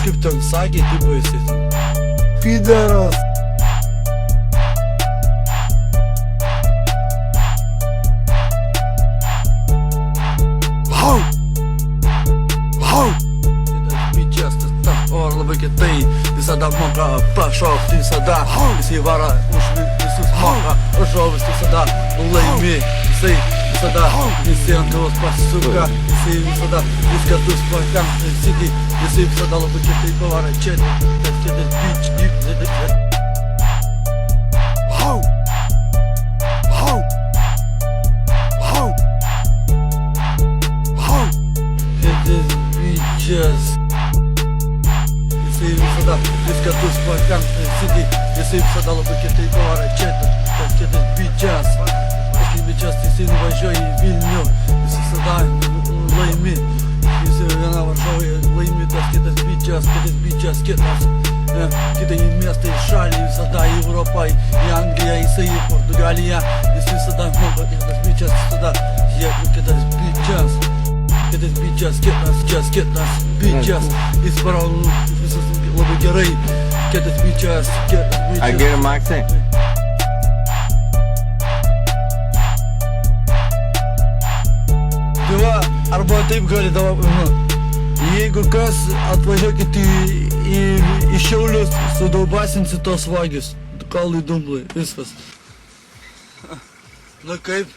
kaip ten sakė, tipo jisai ten. Pideras. Hau! Hau! Kitas bičias, tas labai kietai, visada moka pašokti, visada jisai vara už visus moka, žovis visada laimi, jisai visada visi ant galvos pasisuka, jisai visada viską tus patenka, jisai visada labai kietai pavara čia, kitas bičias. Hau! Hau! Hau! Hau! Kitas bičias. Jisai visada viską tus patenka, jisai visada labai kietai pavara čia, kitas bičias. Bičias, jisai nuvažiuoja į Vilnių, jis visada laimi, jisai viena važiuoja laimi, tas kitas bičias, kitą į miestą, į šalį, visada į Europą, į Angliją, jisai į Portugaliją, jis visada moka, kitas bičias, visada, kitas bičias, jis varo visas labai gerai, kitas bičias. I get him accent. Arba taip gali dabar, jeigu kas, atvažiuokit į Šiaulius, sudaubasinsi tos vagys, kalai dumblai, viskas. Na kaip?